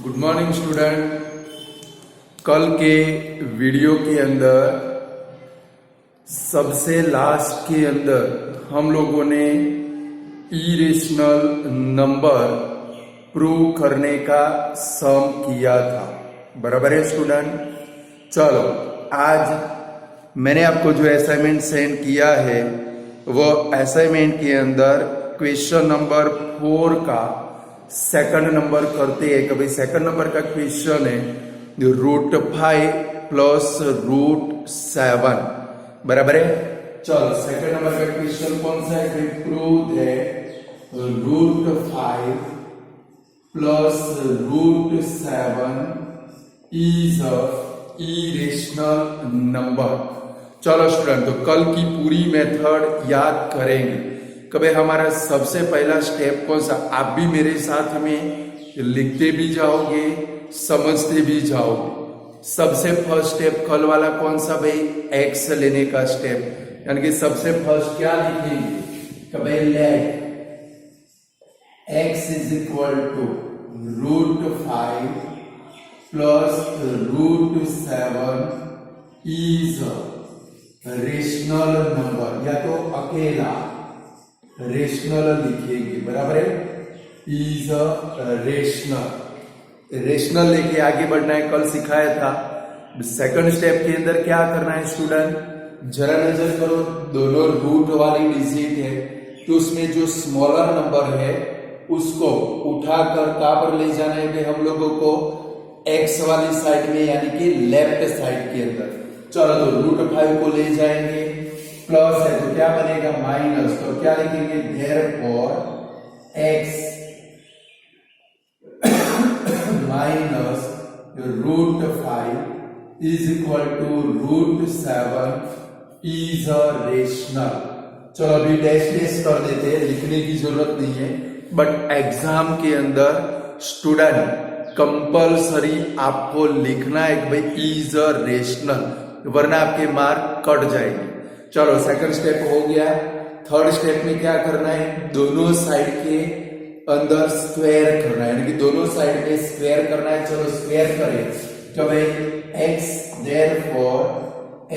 Good morning student. कल के video के अंदर सबसे लास्ट के अंदर हम लोगों ने इरेशनल नंबर प्रूव करने का सम किया था, बराबर है स्टूडेंट। चलो आज मैंने आपको जो असाइनमेंट सेंड किया है वो असाइनमेंट के अंदर क्वेश्चन नंबर 4 का सेकंड नंबर करते हैं। कभी सेकंड नंबर का क्वेश्चन है √5 प्लस √7, बराबर है। चलो सेकंड नंबर का क्वेश्चन कौन सा है? Prove that √5 plus √7 is a irrational number. चलो स्टूडेंट, तो कल की पूरी मेथड याद करेंगे। कभी हमारा सबसे पहला स्टेप कौन सा? आप भी मेरे साथ में लिखते भी जाओगे, समझते भी जाओगे। सबसे फर्स्ट स्टेप कल वाला कौन सा भाई? एक्स लेने का स्टेप, यानी कि सबसे फर्स्ट क्या लिखेंगे? कभी let X is equal to √5 plus √7 is rational number, या तो अकेला रेशनल लिखेंगे, बराबर है। इज रेशनल लेके आगे बढ़ना है, कल सिखाया था। सेकंड स्टेप के अंदर क्या करना है स्टूडेंट? जरा नजर करो, दोनों रूट वाली डिजिट है तो उसमें जो स्मॉलर नंबर है उसको उठाकर कहां पर ले जाना है कि हम लोगों को एक्स वाली साइड में, यानी कि लेफ्ट साइड के अंदर। चलो तो √5 को ले जाएंगे, प्लस है तो क्या बनेगा? माइनस। तो क्या लिखेंगे? Therefore x minus √5 is equal to √7 is a rational. चलो अभी डैश डैश कर देते हैं, लिखने की जरूरत नहीं है, बट एग्जाम के अंदर स्टूडेंट कंपल्सरी आपको लिखना है कि भाई इज अ रेशनल, वरना आपके मार्क कट जाएंगे। चलो सेकंड स्टेप हो गया। थर्ड स्टेप में क्या करना है? दोनों साइड के अंदर स्क्वायर करना है, यानी कि दोनों साइड में स्क्वायर करना है। चलो स्क्वायर करें तो भाई x, therefore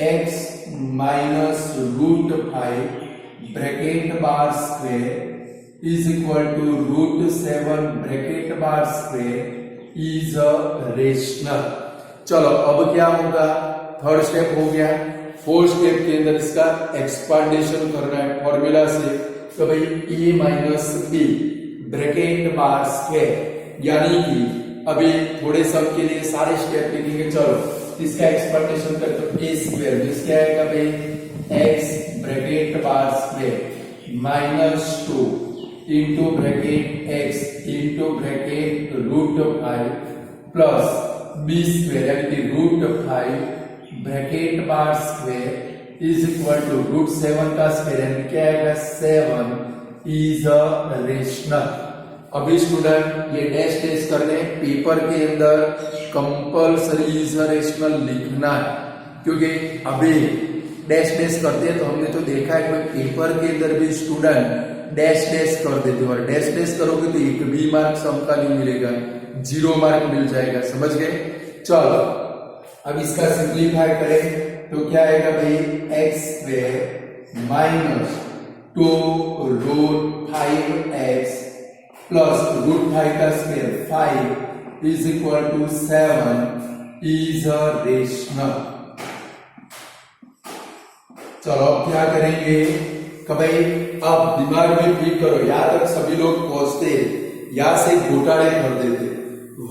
x minus √5 bracket bar square is equal to √7 bracket bar square is a rational. चलो अब क्या होगा? थर्ड स्टेप हो गया। फोर्थ स्टेप के अंदर इसका एक्सपांडेशन करना है फॉर्मूला से, तो भाई a minus b bracket bar square, यानी कि अभी थोड़े सम के लिए सारे स्टेप लिखेंगे। चलो इसका एक्सपांडेशन करें तो a स्क्वायर, जिसके आएगा भाई x bracket bar square minus 2 into bracket x into bracket √5 plus b square, यानी कि √5 bracket bar square is equal to √7 का स्क्वायर, यानी क्या आएगा? 7 इज अ रेशनल। अभी स्टूडेंट ये डैश डैश करने पेपर के अंदर कंपल्सरी इज अ रेशनल लिखना है, क्योंकि अभी डैश डैश करते हैं तो हमने तो देखा है कि पेपर के अंदर भी स्टूडेंट डैश डैश कर देते, और डैश डैश करोगे तो एक भी मार्क सम का नहीं मिलेगा, 0 मार्क मिल जाएगा, समझ गए। चलो अब इसका सिंप्लीफाई करें तो क्या आएगा भाई? x square minus 2 √5x plus √5 का square 5 is equal to 7 is a rational. चलो अब क्या करेंगे कि भाई अब दिमाग में ठीक करो, यहां तक सभी लोग पहुंचते यहां से घोटाले कर देते,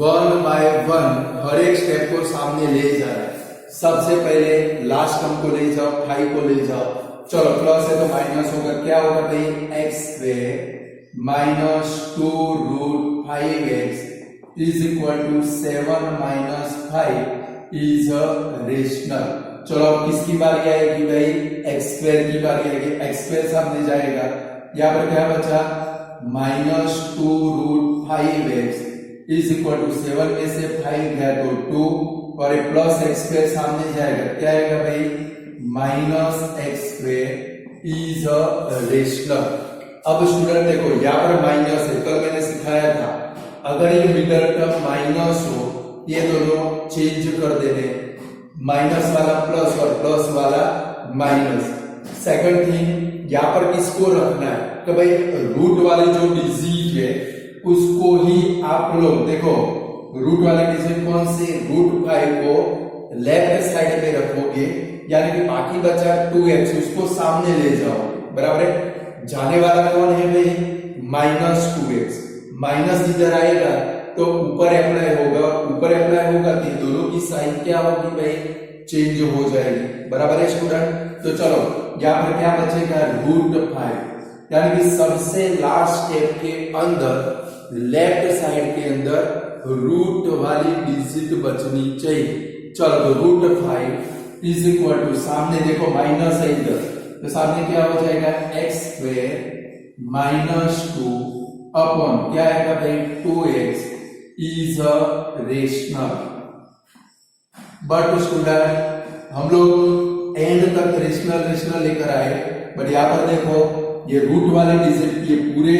1 बाय 1 हर एक स्टेप को सामने ले जा रहा है। सबसे पहले लास्ट टर्म को ले जाओ, 5 को ले जाओ। चलो प्लस है तो माइनस होगा, क्या होगा भाई? x square minus 2 √5x is equal to 7 minus 5 is a rational. चलो अब किसकी बारी आएगी भाई? x स्क्वायर की बारी आएगी, x स्क्वायर सामने जाएगा, यहाँ पर क्या बचा? Minus 2 √5x is equal to 7 में से 5 गया तो 2, और प्लस एक्स स्क्वायर सामने जाएगा, क्या आएगा भाई? Minus X square is a rational. अब स्टूडेंट देखो यहाँ पर माइनस है, कल मैंने सिखाया था अगर ये मिडल टर्म माइनस हो, ये दोनों चेंज कर देने, माइनस वाला प्लस और प्लस वाला माइनस। सेकंड थिंग, यहाँ पर किसको रखना है कि भाई रूट वाले जो डिजिट है उसको ही आप लोग देखो, रूट वाले डिजिट कौन से, रूट 5 को लेफ्ट साइड में रखोगे, यानी कि बाकी बचा 2x उसको सामने ले जाओ, बराबर है। जाने वाला कौन है भाई, -2x, माइनस इधर आएगा तो ऊपर अप्लाई होगा, ऊपर अप्लाई होगा तो दोनों की साइन क्या होगी भाई, चेंज हो जाएगी, बराबर है स्टूडेंट। तो चलो यहाँ पर क्या बचेगा, √5, यानी कि सबसे लास्ट स्टेप के अंदर लेफ्ट साइड के अंदर रूट वाली डिजिट बचनी चाहिए। चलो तो √5 इज इक्वल टू, सामने देखो माइनस है इधर, तो सामने क्या हो जाएगा, x² -2 अपॉन क्या आएगा भाई, 2x is a rational. But student हम लोग एंड तक रेशनल लेकर आए, बट यहाँ पर देखो ये रूट वाले डिजिट, ये पूरे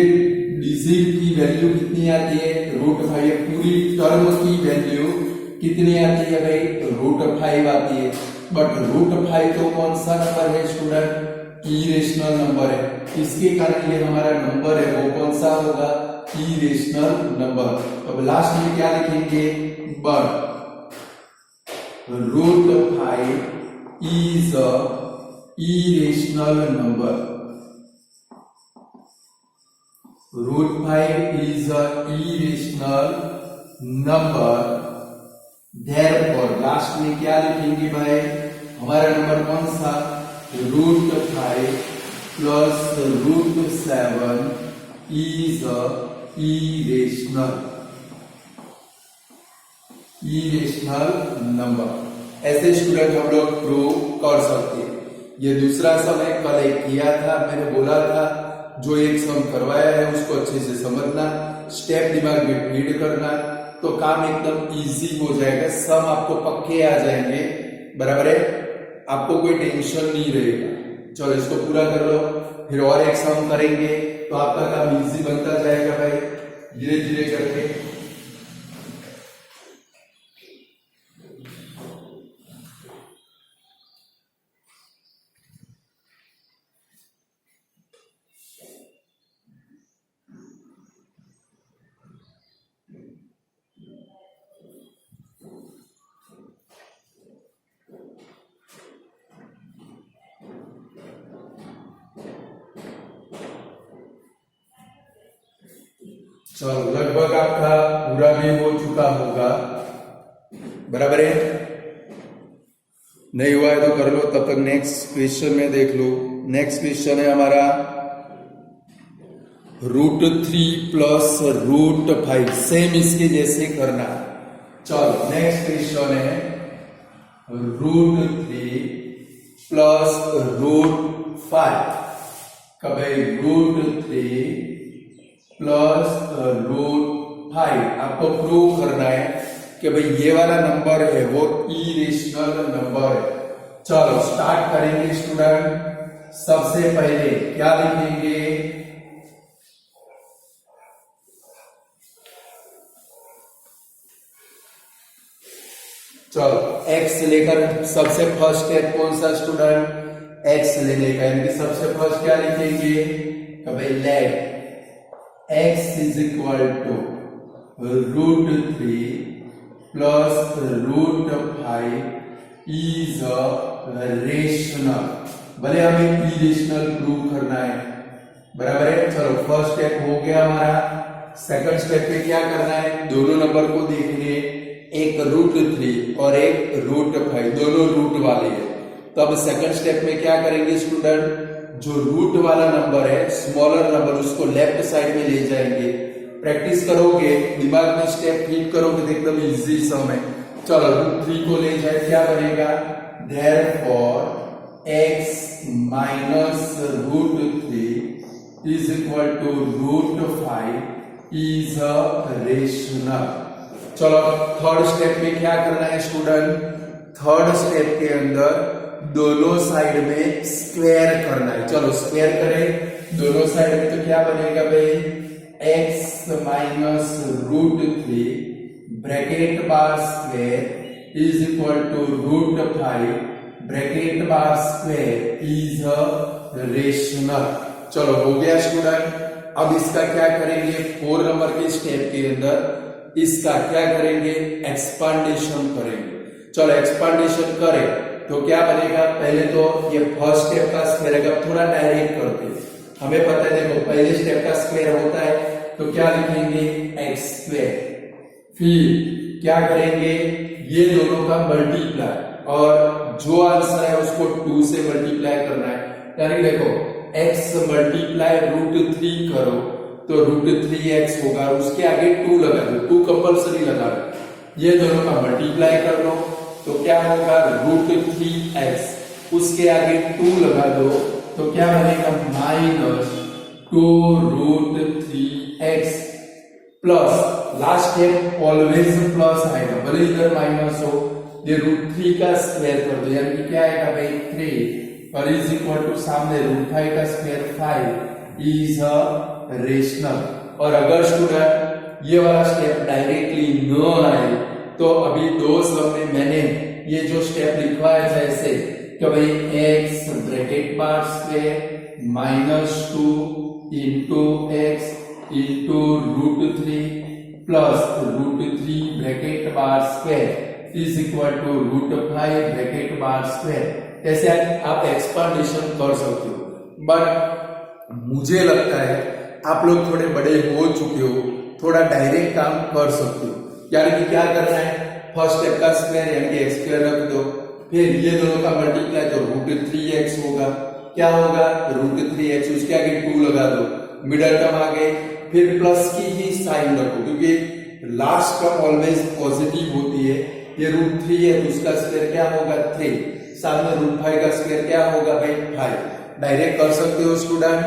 डिजिट की वैल्यू कितनी आती है, √5, ये पूरी टर्म की वैल्यू कितनी आती है भाई, √5 आती है। बट √5 तो कौन सा नंबर है स्टूडेंट, इरेशनल नंबर है, इसके कारण ये हमारा नंबर है वो कौन सा होगा, इरेशनल नंबर। अब लास्ट में क्या लिखेंगे, but √5 is a irrational number. √5 is a irrational number. Therefore, last में क्या लिखेंगे भाई, हमारा नंबर कौन सा, √5 plus √7 is a irrational number। ऐसे स्टूडेंट हम लोग प्रूव कर सकते हैं। ये दूसरा सम है, कल एक किया था, मैंने बोला था जो एक सम करवाया है उसको अच्छे से समझना, स्टेप दिमाग में फीड करना, तो काम एकदम इजी हो जाएगा, सम आपको पक्के आ जाएंगे, बराबर है, आपको कोई टेंशन नहीं रहेगा। चलो इसको पूरा कर लो, फिर और एक सम करेंगे तो आपका काम इजी बनता जाएगा भाई, धीरे धीरे करके। चलो लगभग आपका पूरा भी हो चुका होगा, बराबर है, नहीं हुआ है तो कर लो, तब तक नेक्स्ट क्वेश्चन में देख लो। नेक्स्ट क्वेश्चन है हमारा √3 plus √5, सेम इसके जैसे करना। चलो नेक्स्ट क्वेश्चन है √3 plus √5, कभी √3 plus √5 आपको प्रूव करना है कि भाई ये वाला नंबर है वो इरेशनल नंबर है। चलो स्टार्ट करेंगे स्टूडेंट, सबसे पहले क्या लिखेंगे, चलो x लेकर, सबसे फर्स्ट स्टेप कौन सा स्टूडेंट, x लेने का, यानी कि सबसे फर्स्ट क्या लिखेंगे कि भाई let x is equal to √3 plus √5 is a rational, भले हमें इरेशनल प्रूव करना है, बराबर है। चलो फर्स्ट स्टेप हो गया हमारा, सेकंड स्टेप पे क्या करना है, दोनों नंबर को देखने, एक √3 और एक √5, दोनों रूट वाले हैं। तो अब सेकंड स्टेप में क्या करेंगे स्टूडेंट, जो रूट वाला नंबर है, स्मॉलर नंबर, उसको लेफ्ट साइड में ले जाएंगे। प्रैक्टिस करोगे, दिमाग में स्टेप फीड करोगे तो एकदम इजी सम है। चलो √3 को ले जाए, क्या बनेगा, therefore x minus √3 is equal to √5 is a rational। चलो थर्ड स्टेप में क्या करना है स्टूडेंट, थर्ड स्टेप के अंदर दोनों साइड में स्क्वायर करना है। चलो स्क्वायर करें दोनों साइड में, तो क्या बनेगा भाई, x minus √3 bracket bar square is equal to √5 bracket bar square is rational. चलो हो गया स्टूडेंट। अब इसका क्या करेंगे, 4 नंबर के स्टेप के अंदर इसका क्या करेंगे, एक्सपांडेशन करेंगे। चलो एक्सपांडेशन करें तो क्या बनेगा, पहले तो ये फर्स्ट स्टेप का स्क्वायर है, थोड़ा डायरेक्ट करते हैं। हमें पता है देखो पहले स्टेप का स्क्वायर होता है तो क्या लिखेंगे x स्क्वायर, फिर क्या करेंगे ये दोनों का मल्टीप्लाई और जो आंसर है उसको 2 से मल्टीप्लाई करना है। यानी देखो x मल्टीप्लाई √3 करो तो √3x होगा, उसके आगे 2 लगा दो, 2 कंपल्सरी लगा दो, ये दोनों का मल्टीप्लाई कर लो तो क्या होगा √3x, उसके आगे 2 लगा दो तो क्या बनेगा minus 2√3x plus last step always plus आएगा, भले इधर माइनस हो, ये √3 का स्क्वायर कर दो यानी कि क्या आएगा भाई 3 और इज इक्वल टू सामने √5 का स्क्वायर 5 इज अ रेशनल। और अगर स्टूडेंट ये वाला स्टेप डायरेक्टली न आए तो अभी 2 सब में मैंने ये जो स्टेप लिखवा है जैसे कि भाई x bracket bar square minus 2 into x into √3 plus √3 bracket bar square is equal to √5 bracket bar square. ऐसे आप एक्सपांडेशन कर सकते हो, बट मुझे लगता है आप लोग थोड़े बड़े हो चुके हो, थोड़ा डायरेक्ट काम कर सकते हो। यानी कि क्या करना है, फर्स्ट स्टेप का स्क्वायर यानी कि x स्क्वायर रख दो, फिर ये दोनों का मल्टीप्लाई तो √3x होगा, क्या होगा √3x, उसके आगे 2 लगा दो, मिडल टर्म आ गए, फिर प्लस की ही साइन रखो क्योंकि लास्ट टर्म ऑलवेज पॉजिटिव होती है। ये √3 है तो उसका स्क्वायर क्या होगा 3, सामने √5 का स्क्वायर क्या होगा भाई 5। डायरेक्ट कर सकते हो स्टूडेंट,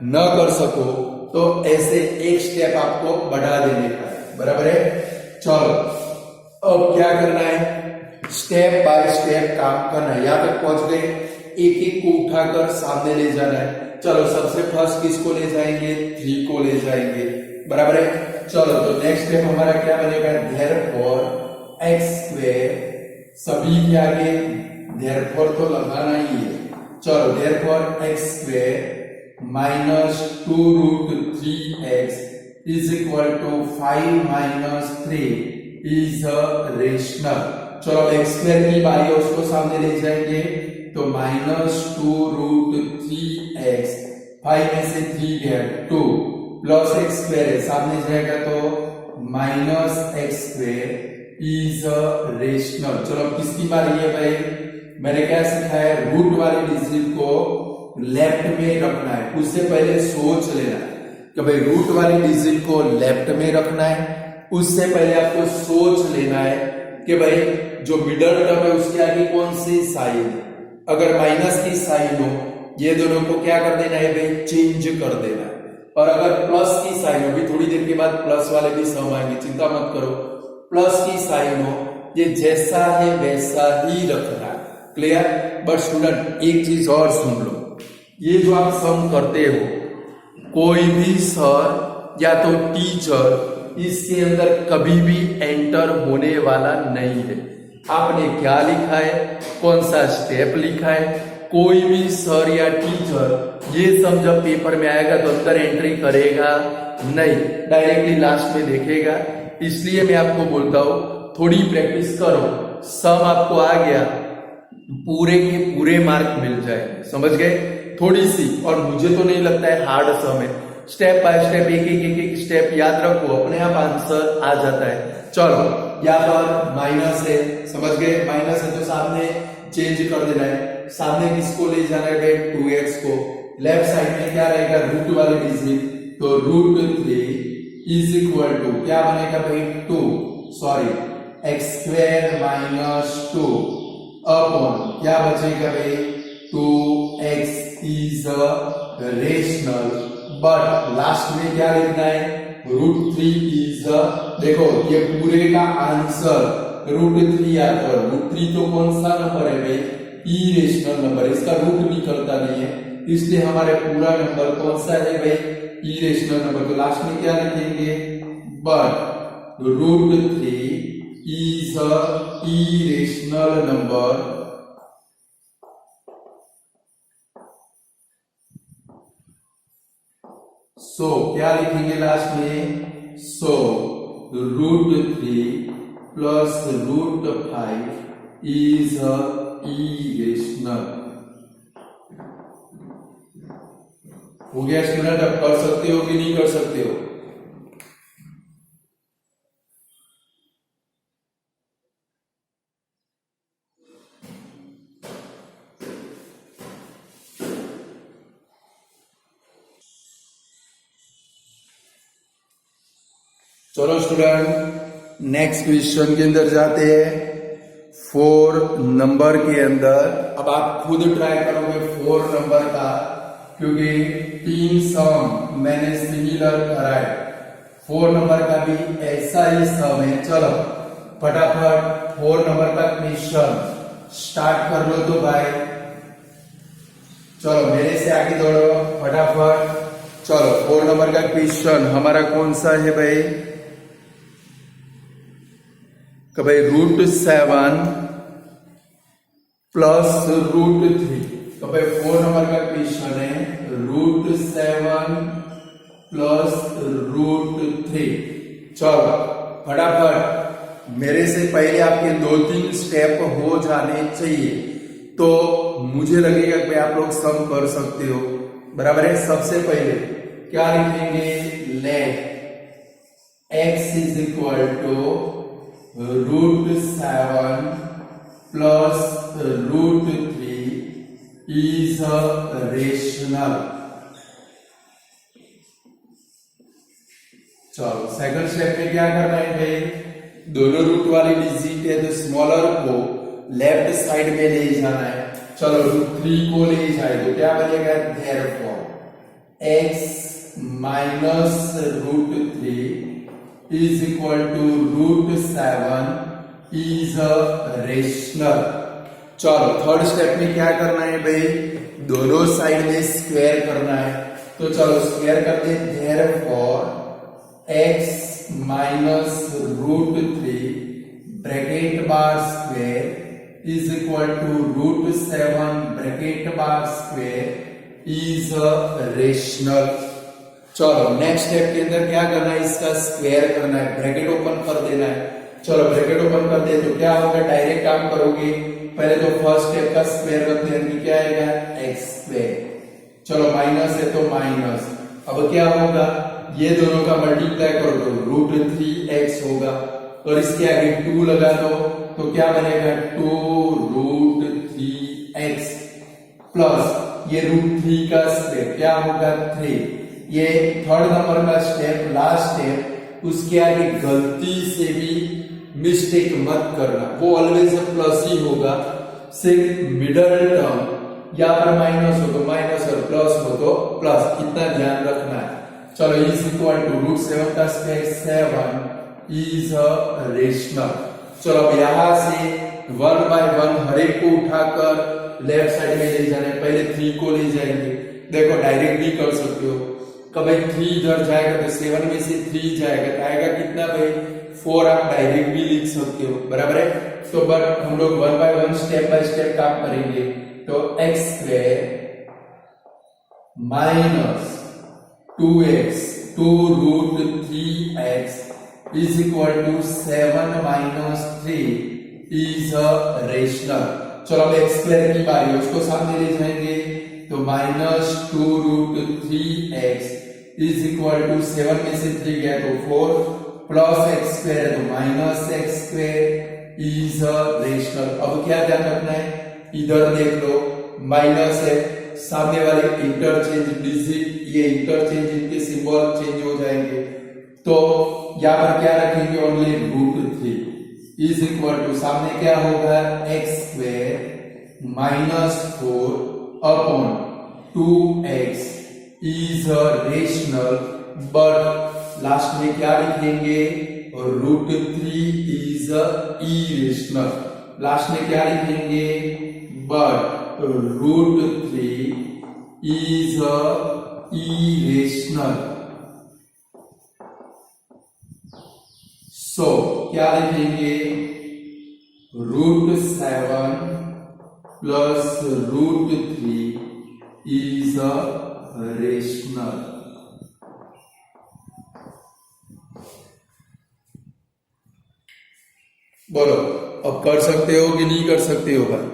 न कर सको तो ऐसे एक स्टेप आपको बढ़ा देने का है, बराबर है। चलो अब क्या करना है, स्टेप बाय स्टेप काम करना है। यहां तक पहुंच गए, एक एक को उठाकर सामने ले जाना है। चलो सबसे फर्स्ट किसको ले जाएंगे, 3 को ले जाएंगे, बराबर है। चलो तो नेक्स्ट स्टेप हमारा क्या बनेगा, देयरफॉर x स्क्वायर, सभी के आगे देयरफॉर तो लगाना ही है। चलो therefore x square minus 2√3x is equal to 5 minus 3 is a rational. चलो x स्क्वायर की बारी है, उसको सामने ले जाएंगे तो माइनस 2√3x, 5 में से 3 गया 2 प्लस x स्क्वायर है, सामने जाएगा तो minus x square is a rational. चलो किसकी बारी है भाई, मैंने क्या सिखाया, रूट वाले डिजिट को लेफ्ट में रखना है। उससे पहले सोच लेना है कि भाई रूट वाली डिजिट को लेफ्ट में रखना है, उससे पहले आपको सोच लेना है कि भाई जो मिडल टर्म है उसके आगे कौन सी साइन है। अगर माइनस की साइन हो, ये दोनों को क्या कर देना है भाई, चेंज कर देना है। और अगर प्लस की साइन हो, भी थोड़ी देर के बाद प्लस वाले भी सम आएंगे, चिंता मत करो, प्लस की साइन हो, ये जैसा है वैसा ही रखना है, क्लियर। बट स्टूडेंट एक चीज और सुन लो, ये जो आप सम करते हो, कोई भी सर या तो टीचर इसके अंदर कभी भी एंटर होने वाला नहीं है। आपने क्या लिखा है, कौन सा स्टेप लिखा है, कोई भी सर या टीचर ये सम जब पेपर में आएगा तो अंदर एंट्री करेगा नहीं, डायरेक्टली लास्ट में देखेगा। इसलिए मैं आपको बोलता हूं थोड़ी प्रैक्टिस करो, सम आपको आ गया पूरे के पूरे मार्क मिल जाएंगे, समझ गए, थोड़ी सी। और मुझे तो नहीं लगता है हार्ड सम है, स्टेप बाय स्टेप एक स्टेप याद रखो, अपने आप आंसर आ जाता है। चलो यहाँ पर माइनस है, समझ गए, माइनस है तो सामने चेंज कर देना है, सामने किसको ले जाना है 2x को, लेफ्ट साइड में क्या रहेगा रूट वाले डिजिट, तो √3 इज इक्वल टू क्या बनेगा भाई 2, sorry x square minus 2 upon क्या बचेगा भाई 2x is a rational, but last में क्या लिखना है √3 इज अ, देखो ये पूरे का आंसर √3 आता है। √3 तो कौन सा नंबर है भाई, इरेशनल नंबर, इसका रूट निकलता नहीं है, इसलिए हमारे पूरा नंबर कौन सा है भाई, इरेशनल नंबर। तो लास्ट में क्या लिखेंगे but root 3 is a irrational number. So क्या लिखेंगे लास्ट में? So root 3 plus root 5 is a irrational. हो गया स्टूडेंट? अब कर सकते हो कि नहीं कर सकते हो? चलो स्टूडेंट नेक्स्ट क्वेश्चन के अंदर जाते हैं। 4 नंबर के अंदर अब आप खुद ट्राई करोगे 4 नंबर का, क्योंकि 3 सम मैंने सिमिलर कराए। 4 नंबर का भी ऐसा ही सम है। चलो फटाफट 4 नंबर का क्वेश्चन स्टार्ट कर लो तो भाई। चलो मेरे से आगे दौड़ो फटाफट। चलो 4 नंबर का क्वेश्चन हमारा कौन सा है भाई? कि भाई √7 प्लस √3। तो भाई 4 नंबर का क्वेश्चन है √7 प्लस √3। चलो फटाफट मेरे से पहले आपके 2-3 स्टेप हो जाने चाहिए, तो मुझे लगेगा कि आप लोग सम कर सकते हो। बराबर है। सबसे पहले क्या लिखेंगे? Let x is equal to √7 plus √3 is a rational. चलो सेकंड स्टेप में क्या करना है भाई? दोनों रूट वाली डिजिट है तो स्मॉलर को लेफ्ट साइड में ले जाना है। चलो √3 को ले जाए तो क्या बनेगा? therefore x minus √3 is equal to √7 is a rational. चलो थर्ड स्टेप में क्या करना है भाई? दोनों साइड में स्क्वायर करना है। तो चलो स्क्वायर करते हैं। therefore x minus √3 bracket bar square is equal to √7 bracket bar square is a rational. चलो नेक्स्ट स्टेप के अंदर क्या करना है? इसका स्क्वायर करना है, ब्रैकेट ओपन कर देना है। चलो ब्रैकेट ओपन कर दे तो क्या होगा? डायरेक्ट काम करोगे। पहले तो फर्स्ट स्टेप का स्क्वायर करते हैं, क्या आएगा? x square. चलो माइनस है तो माइनस। अब क्या होगा? ये दोनों का मल्टीप्लाई करो तो √3x होगा, और इसके आगे 2 लगा दो तो क्या बनेगा? 2√3x प्लस ये √3 का स्क्वायर क्या होगा? 3। ये थर्ड नंबर का स्टेप, लास्ट स्टेप। उसके आगे गलती से भी मिस्टेक मत करना, वो ऑलवेज प्लस ही होगा। सिर्फ मिडल टर्म या पर माइनस हो तो माइनस और प्लस हो तो प्लस, इतना ध्यान रखना है। चलो इज इक्वल टू √7 का स्क्वायर 7 इज अ रेशनल। चलो अब यहां से 1 बाय 1 हर एक को उठाकर लेफ्ट साइड में ले जाना है। पहले 3 को ले जाएंगे। देखो डायरेक्ट भी कर सकते हो। कभी 3 इधर जाएगा तो 7 में से 3 जाएगा तो आएगा कितना भाई? 4। आप डायरेक्ट भी लिख सकते हो। बराबर है। तो बट हम लोग 1 बाय 1 स्टेप बाय स्टेप काम करेंगे। तो x square minus 2x 2√3x is equal to 7 minus 3 is a rational. चलो अब x स्क्वायर की बारी है, उसको सामने ले जाएंगे तो minus 2√3x is equal to 7 में से 3 गया तो 4 प्लस x स्क्वायर है तो minus x square is a rational. अब क्या ध्यान रखना है? इधर देख लो माइनस है, सामने वाले इंटरचेंज डिजिट, ये इंटरचेंज इनके सिंबल चेंज हो जाएंगे। तो यहां पर क्या रखेंगे? ओनली √3 इज इक्वल टू सामने क्या होगा? x square minus 4 upon 2x is a rational, but last में क्या लिखेंगे? √3 इज अ इरेशनल। लास्ट में क्या लिखेंगे? But √3 is a irrational. सो क्या लिखेंगे, √7 प्लस √3 इज अ रेशनल। बोलो अब कर सकते हो कि नहीं कर सकते हो भाई?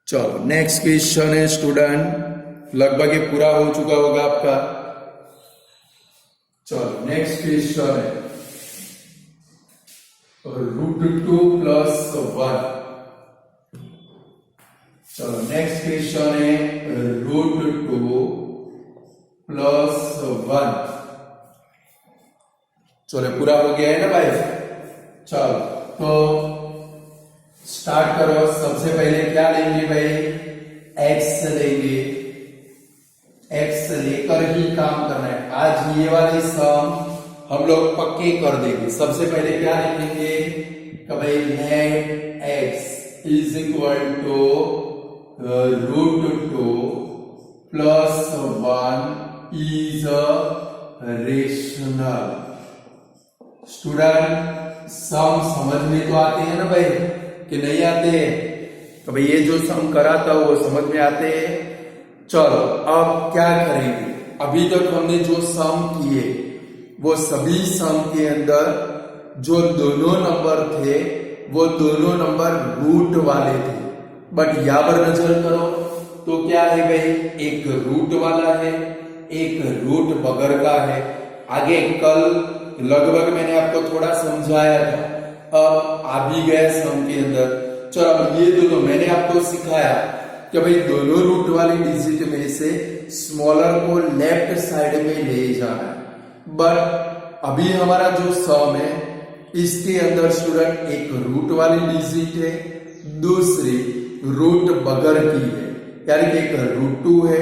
चलो नेक्स्ट क्वेश्चन है स्टूडेंट, लगभग ये पूरा हो चुका होगा आपका। चलो नेक्स्ट क्वेश्चन है √2 प्लस 1। चलो नेक्स्ट क्वेश्चन है √2 प्लस 1। चलो पूरा हो गया है ना भाई? चलो तो स्टार्ट करो। सबसे पहले क्या लेंगे भाई, x लेंगे, x लेकर ही काम करना है। आज ये वाले सम हम लोग पक्के कर देंगे। सबसे पहले क्या लिखेंगे कि भाई let x is equal to √2 plus 1 is a rational. Student सम समझ में तो आते हैं ना भाई कि नहीं आते हैं? तो भाई ये जो सम कराता वो समझ में आते हैं। चलो अब क्या करेंगे, अभी तक हमने जो सम किए वो सभी सम के अंदर जो दोनों नंबर थे वो दोनों नंबर रूट वाले थे। बट यहां पर नजर करो तो क्या है भाई, एक रूट वाला है, एक रूट बगैर का है। आगे कल लगभग मैंने आपको थोड़ा समझाया था, अब आ भी गए सम के अंदर। चलो अब ये दोनों मैंने आपको सिखाया कि भाई दोनों रूट वाली डिजिट में से स्मॉलर को लेफ्ट साइड में ले जाना है। बट अभी हमारा जो सम है इसके अंदर स्टूडेंट एक रूट वाली डिजिट है, दूसरी रूट बगैर की है, यानी कि एक √2 है,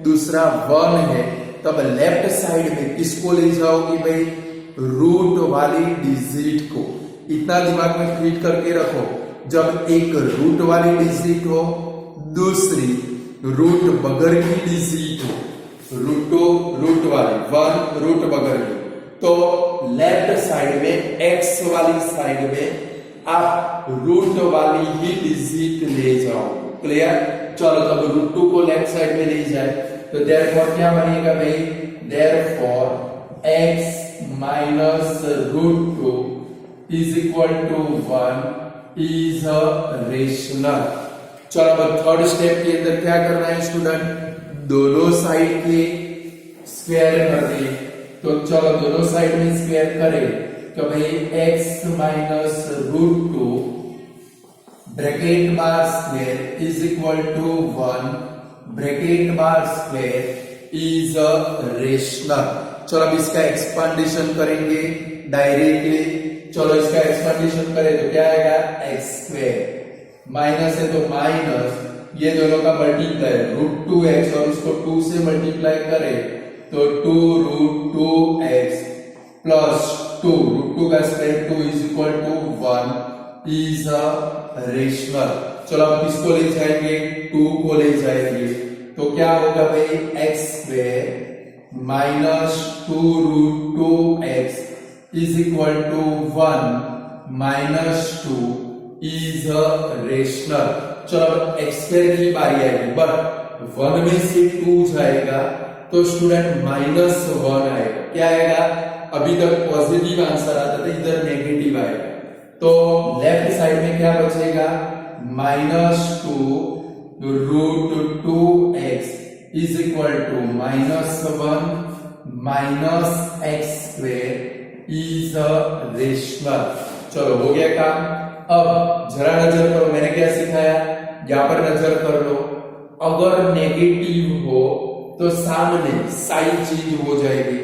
दूसरा 1 है। तब लेफ्ट साइड में किसको ले जाओगी भाई, रूट वाली डिजिट को। इतना दिमाग में फिट करके रखो, जब एक रूट वाली डिजिट हो, दूसरी रूट बगैर की डिजिट हो, रूट वाली 1 रूट बगैर की, तो लेफ्ट साइड में x वाली साइड में आप रूट वाली ही डिजिट ले जाओ। क्लियर? चलो तब √2 को लेफ्ट साइड में ले जाए तो देयरफॉर क्या बनेगा भाई, therefore x minus √2 is equal to 1 is a rational. चलो अब थर्ड स्टेप के अंदर क्या करना है स्टूडेंट, दोनों साइड के स्क्वायर कर दिए। तो चलो दोनों साइड में स्क्वायर करें तो भाई x minus √2 bracket bar square is equal to 1 bracket bar square is a rational. चलो अब इसका एक्सपांडेशन करेंगे डायरेक्टली। चलो इसका एक्सपांडेशन करें तो क्या आएगा, x², माइनस है तो माइनस, ये दोनों का मल्टीप्लाई √2x और इसको 2 से मल्टीप्लाई करें तो 2√2x प्लस 2 √2 का square 2 is equal to 1 is a rational. चलो अब किसको ले जाएंगे, 2 को ले जाएंगे तो क्या होगा भाई, x² minus 2√2x is equal to 1 minus 2 is a rational. चलो अब x² की बारी आएगी, बट 1 में से 2 जाएगा तो स्टूडेंट -1 आएगा। क्या आएगा, अभी तक पॉजिटिव आंसर आता था, इधर नेगेटिव आएगा। तो लेफ्ट साइड में क्या बचेगा, -2 √2x is equal to -1 minus x² is a rational. चलो हो गया काम। अब जरा नजर करो, मैंने क्या सिखाया, यहां पर नजर कर लो। अगर नेगेटिव हो तो सामने साइन चेंज हो जाएगी।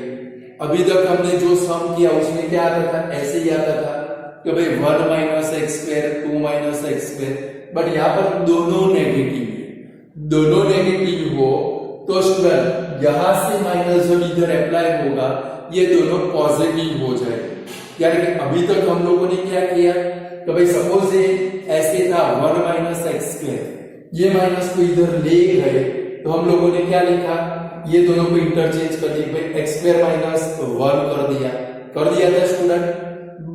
अभी तक हमने जो सम किया उसमें क्या आता था, ऐसे ही आता था कि भाई 1 minus x², 2 minus x², but यहां पर दोनों नेगेटिव है। दोनों नेगेटिव हो तो स्टूडेंट यहां से माइनस जब इधर अप्लाई होगा ये दोनों पॉजिटिव हो जाएंगे। यानी कि अभी तक हम लोगों ने क्या किया कि भाई सपोज ये ऐसे था 1 माइनस एक्स स्क्वायर, ये माइनस को इधर ले गए तो हम लोगों ने क्या लिखा, ये दोनों को इंटरचेंज कर दिया, भाई एक्स स्क्वायर माइनस 1 कर दिया था स्टूडेंट।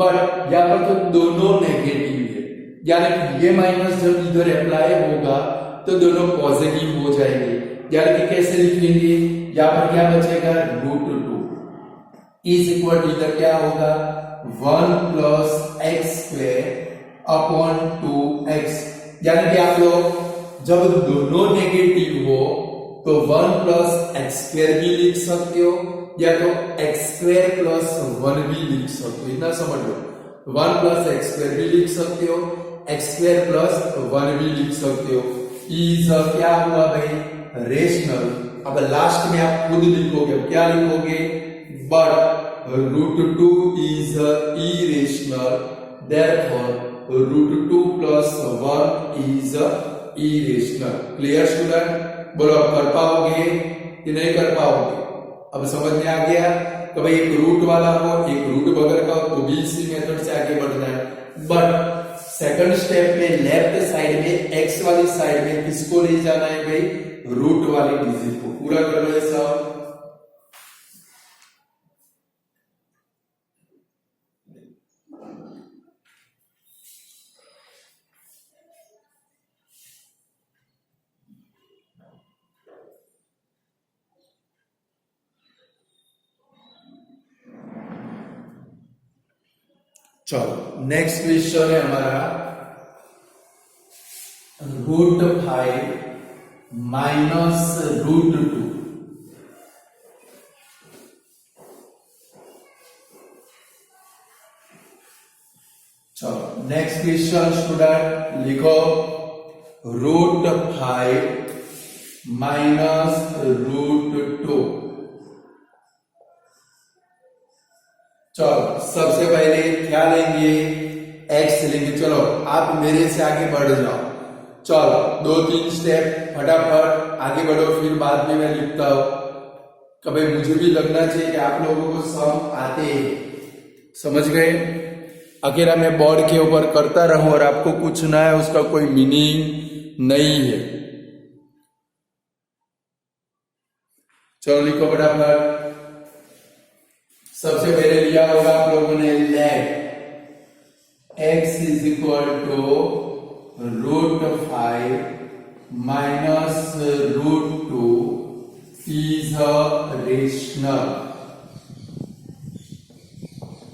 बट यहाँ पर तो दोनों नेगेटिव है, यानी कि ये माइनस जब इधर अप्लाई होगा तो दोनों पॉजिटिव हो जाएंगे। यानी कि कैसे लिखेंगे, यहाँ पर क्या बचेगा √2 इज इक्वल टू इधर क्या होगा 1 plus x square upon 2x। यानी कि आप लोग जब दोनों नेगेटिव हो तो 1 प्लस एक्स स्क्वायर भी लिख सकते हो या तो एक्स स्क्वायर प्लस 1 भी लिख सकते हो, इतना समझ लो। 1 प्लस एक्स स्क्वायर भी लिख सकते हो, एक्स स्क्वायर प्लस 1 भी लिख सकते हो। इज क्या हुआ भाई रेशनल। अब लास्ट में आप खुद लिखोगे, क्या लिखोगे, but √2 is irrational, therefore √2 plus 1 is irrational. Clear student, बोलो आप कर पाओगे कि नहीं कर पाओगे। अब समझ में आ गया कि भाई एक रूट वाला हो एक रूट बगैर का हो तो भी इसी मेथड से आगे बढ़ना है। बट सेकंड स्टेप में लेफ्ट साइड में एक्स वाली साइड में किसको ले जाना है भाई, रूट वाली डिजिट को। पूरा कर लो ऐसा। चलो नेक्स्ट क्वेश्चन है हमारा √5 माइनस √2। चलो नेक्स्ट क्वेश्चन स्टूडेंट लिखो √5 माइनस √2। चलो सबसे पहले क्या लेंगे, x लेंगे। चलो आप मेरे से आगे बढ़ जाओ। चलो 2-3 स्टेप फटाफट आगे बढ़ो, फिर बाद में मैं लिखता हूं। कभी मुझे भी लगना चाहिए कि आप लोगों को सम आते हैं, समझ गए। अकेला मैं बोर्ड के ऊपर करता रहूं और आपको कुछ ना है उसका कोई मीनिंग नहीं है। चलो लिखो फटाफट। सबसे पहले लिया होगा आप लोगों ने let x is equal to √5 minus √2 is a rational.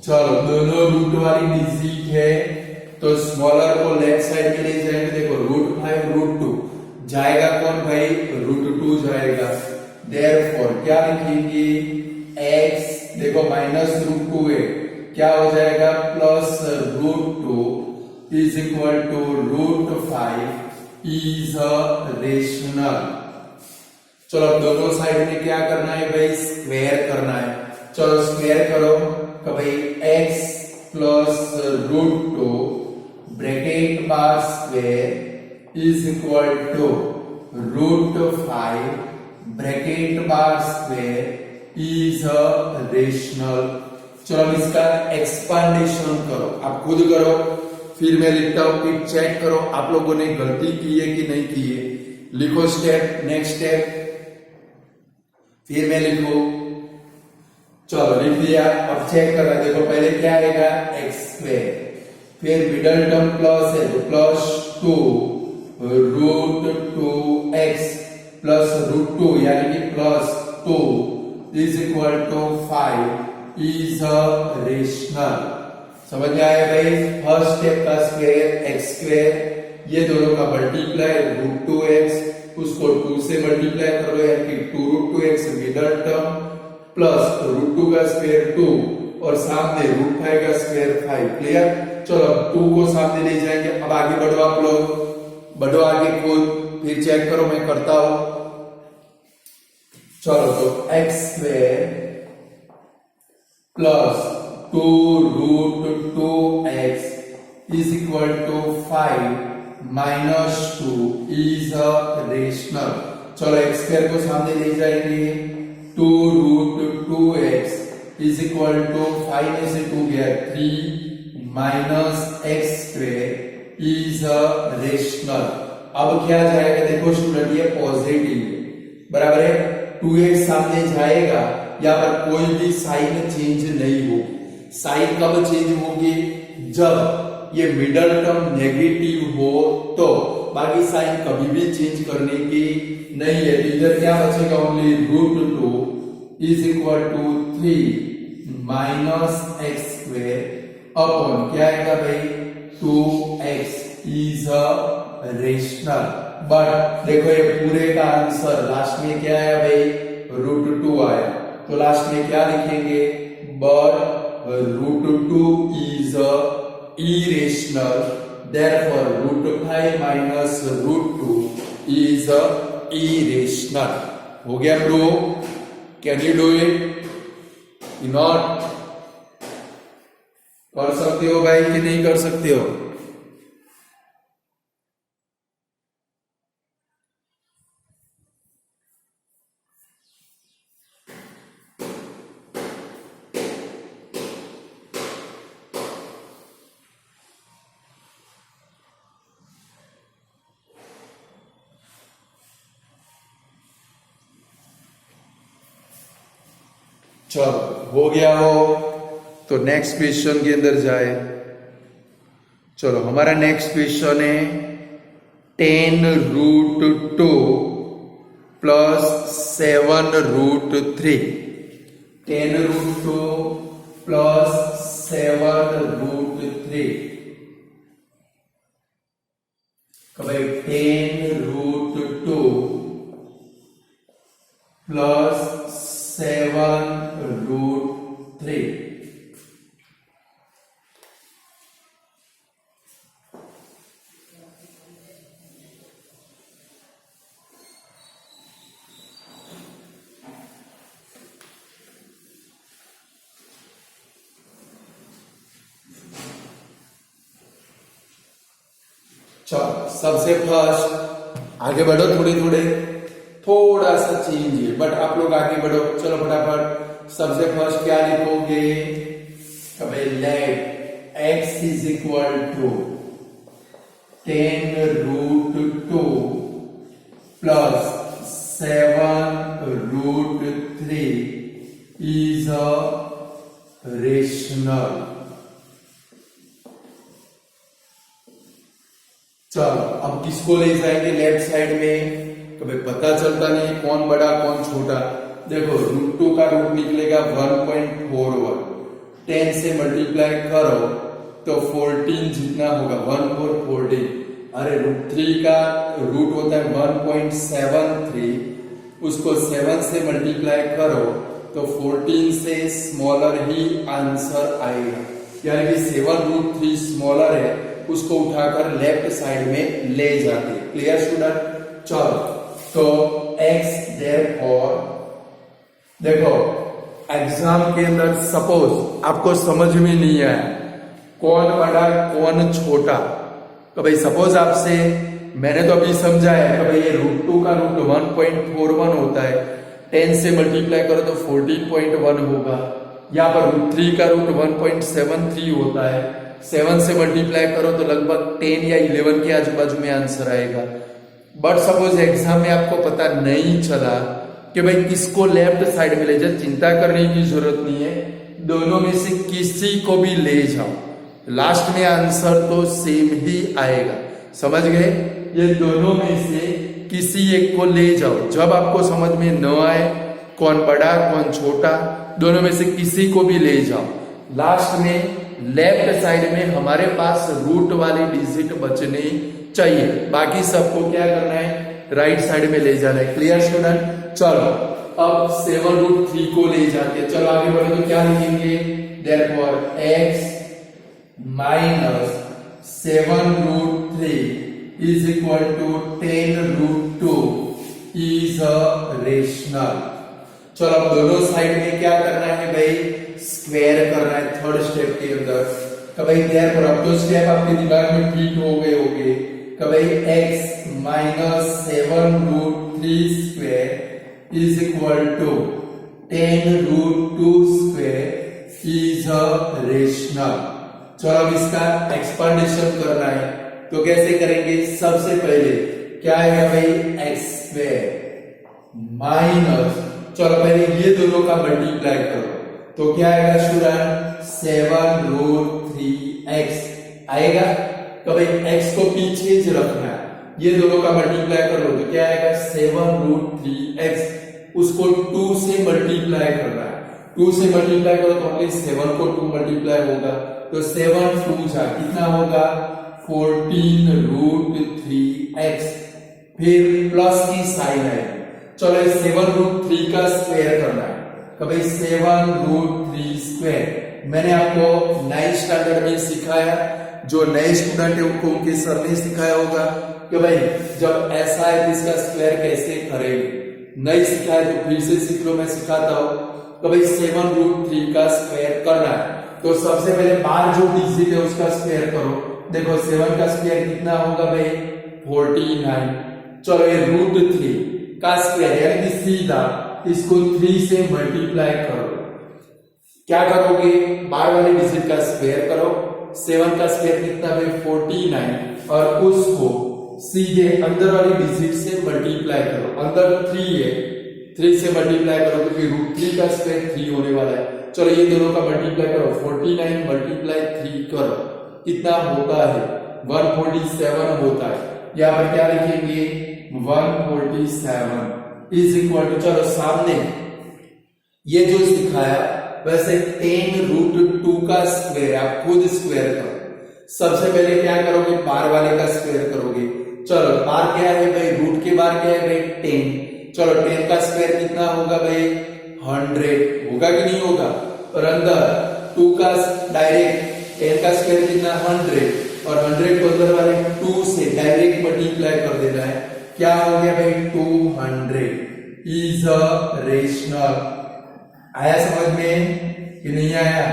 चलो दोनों रूट वाली डिजिट है तो स्मॉलर को लेफ्ट साइड में ले जाएंगे। देखो √5 √2 जाएगा कौन भाई, √2 जाएगा। देयरफॉर क्या लिखेंगे, x देखो माइनस √2 है, क्या हो जाएगा plus √2 is equal to √5 is a rational. चलो दोनों साइड में क्या करना है भाई, स्क्वायर करना है। चलो स्क्वायर करो कि भाई x plus √2 bracket bar square is equal to √5 bracket bar square is a rational. चलो इसका एक्सपांडेशन करो, आप खुद करो, फिर मैं लिखता हूं, फिर चेक करो आप लोगों ने गलती की है कि नहीं की है। लिखो स्टेप, नेक्स्ट स्टेप, फिर मैं लिखू। चलो लिख दिया, अब चेक करा। देखो पहले क्या आएगा एक्स स्क्वायर, फिर मिडल टर्म प्लस है तो +2 √2x प्लस √2 यानी कि +2 is equal to 5 is a rational. समझ में आया भाई। फर्स्ट स्टेप का स्क्वायर एक्स स्क्वायर, ये दोनों का मल्टीप्लाई √2x, उसको 2 से मल्टीप्लाई कर लो यानी कि 2√2x मिडल टर्म प्लस √2 का स्क्वायर 2 और सामने √5 का स्क्वायर 5। क्लियर। चलो 2 को सामने ले जाएंगे। अब आगे बढ़ो, आप लोग बढ़ो आगे खुद, फिर चेक करो, मैं करता हूं। चलो तो x square plus 2√2x is equal to 5 minus 2 is a rational. चलो x स्क्वायर को सामने ले जाएंगे 2 root 2x is equal to 5 में से 2 गया 3 minus X square is a rational. अब क्या जाएगा देखो स्टूडेंट, ये पॉजिटिव बराबर है, 2x सामने जाएगा, यहाँ पर कोई भी साइन चेंज नहीं होगी। साइन कब चेंज होगी, जब ये मिडल टर्म नेगेटिव हो तो, बाकी साइन कभी भी चेंज करने की नहीं है। तो इधर क्या बचेगा, only root 2 is equal to 3 minus X square upon क्या आएगा भाई 2x is a rational. But देखो ये पूरे का आंसर लास्ट में क्या आया भाई, रूट 2 आया, तो लास्ट में क्या लिखेंगे, but root 2 is a irrational, therefore root 5 minus root 2 is a irrational। हो गया bro? Can you do it? Not? कर सकते हो भाई कि नहीं कर सकते हो? चलो हो गया हो, तो नेक्स्ट क्वेश्चन के अंदर जाए। चलो हमारा नेक्स्ट क्वेश्चन है 10 root 2 plus 7 root 3। 10 root 2 plus 7 root 3, भाई 10 रूट 2 प्लस 7 रूट 3। चलो सबसे फर्स्ट आगे बढ़ो, थोड़ा सा चेंज है, बट आप लोग आगे बढ़ो। चलो फटाफट, सबसे फर्स्ट क्या लिखोगे, let x is equal to 10 root 2 plus 7 root 3 is a rational. चलो अब किसको ले जाएंगे लेफ्ट साइड में, कभी पता चलता नहीं कौन बड़ा कौन छोटा। देखो रूट 2 का रूट निकलेगा 1.41, 10 से मल्टीप्लाई करो तो 14 जितना होगा, 1 4 14। अरे रूट 3 का रूट होता है 1.73, उसको 7 से मल्टीप्लाई करो तो 14 से स्मॉलर ही आंसर आएगा, यानी कि 7 रूट 3 स्मॉलर है, उसको उठाकर लेफ्ट साइड में ले जाते। Clear student? चलो तो x therefore, देखो एग्जाम के अंदर सपोज आपको समझ में नहीं आया कौन बड़ा कौन छोटा, तो भाई सपोज आपसे मैंने तो अभी समझाया कि भाई ये रूट 2 का रूट 1.41 होता है, 10 से मल्टीप्लाई करो तो 14.1 होगा। यहाँ पर रूट 3 का रूट 1.73 होता है, 7 से मल्टीप्लाई करो तो लगभग 10 या 11 के आजू बाजू में आंसर आएगा। बट सपोज एग्जाम में आपको पता नहीं चला कि भाई किसको लेफ्ट साइड में ले जाए, चिंता करने की जरूरत नहीं है, दोनों में से किसी को भी ले जाओ, लास्ट में आंसर तो सेम ही आएगा। समझ गए? ये दोनों में से किसी एक को ले जाओ, जब आपको समझ में न आए कौन बड़ा कौन छोटा, दोनों में से किसी को भी ले जाओ, लास्ट में लेफ्ट साइड में हमारे पास रूट वाली डिजिट बचनी चाहिए, बाकी सबको क्या करना है राइट साइड में ले जाना है। Clear student? चलो अब 7 रूट 3 को ले जाते हैं। चलो आगे बढ़े तो क्या लिखेंगे, therefore x minus 7 root 3 is equal to 10 root 2 is a rational. चलो अब दोनों साइड में क्या करना है भाई, स्क्वायर करना है थर्ड स्टेप के अंदर। तो भाई therefore अब तो स्टेप आपके दिमाग में फिट हो गए होंगे कि भाई x minus 7 root 3 square is equal to 10√2² is a rational. चलो अब इसका एक्सपांडेशन करना है तो कैसे करेंगे? सबसे पहले क्या है भाई? x² माइनस, चलो पहले ये दोनों का मल्टीप्लाई करो तो क्या आएगा स्टूडेंट? 7√3x आएगा। तो भाई x को पीछे ज रखना है, ये दोनों का मल्टीप्लाई कर लो तो क्या आएगा? 7√3x। उसको 2 से मल्टीप्लाई करना है, 2 से मल्टीप्लाई करो तो ओनली 7 को 2 मल्टीप्लाई होगा तो 7 2 जा कितना होगा? 14√3x। फिर प्लस की साइन है, चलो 7√3 का स्क्वायर करना है तो भाई 7√3²। मैंने आपको 9th स्टैंडर्ड में सिखाया, जो नए स्टूडेंट है उनको उनके सर ने सिखाया होगा कि भाई जब ऐसा है तो इसका स्क्वायर कैसे करेंगे। नहीं सिखाया तो फिर से सीख लो, मैं सिखाता हूं। तो भाई 7√3 का स्क्वायर करना है तो सबसे पहले बाहर जो डिजिट है उसका स्क्वायर करो। देखो 7 का स्क्वायर कितना होगा भाई? 49। चलो ये √3 का स्क्वायर यानी कि सीधा इसको 3 से मल्टीप्लाई करो। क्या करोगे? बाहर वाले डिजिट का स्क्वायर करो। 7 का स्क्वायर कितना भाई? 49 और उसको सीधे अंदर वाली डिजिट से मल्टीप्लाई करो। अंदर 3 है, 3 से मल्टीप्लाई करो तो फिर √3 का स्क्वायर 3 होने वाला है। चलो ये दोनों का मल्टीप्लाई करो, 49 मल्टीप्लाई 3 करो, कितना होता है? 147 होता है। यहाँ पर क्या लिखेंगे? 147 इज इक्वल टू, चलो सामने ये जो सिखाया वैसे 10√2 का स्क्वायर आप खुद स्क्वायर करो। सबसे पहले क्या करोगे? बार वाले का स्क्वायर करोगे। चलो बार क्या है भाई? रूट के बार क्या है भाई? 10। चलो 10 का स्क्वायर कितना होगा भाई? 100 होगा कि नहीं होगा? और अंदर 2 का डायरेक्ट 10 का स्क्वायर कितना? 100 और 100 को अंदर वाले 2 से डायरेक्ट मल्टीप्लाई कर देना है। क्या हो गया भाई? 200 इज अ रेशनल। आया समझ में कि नहीं आया?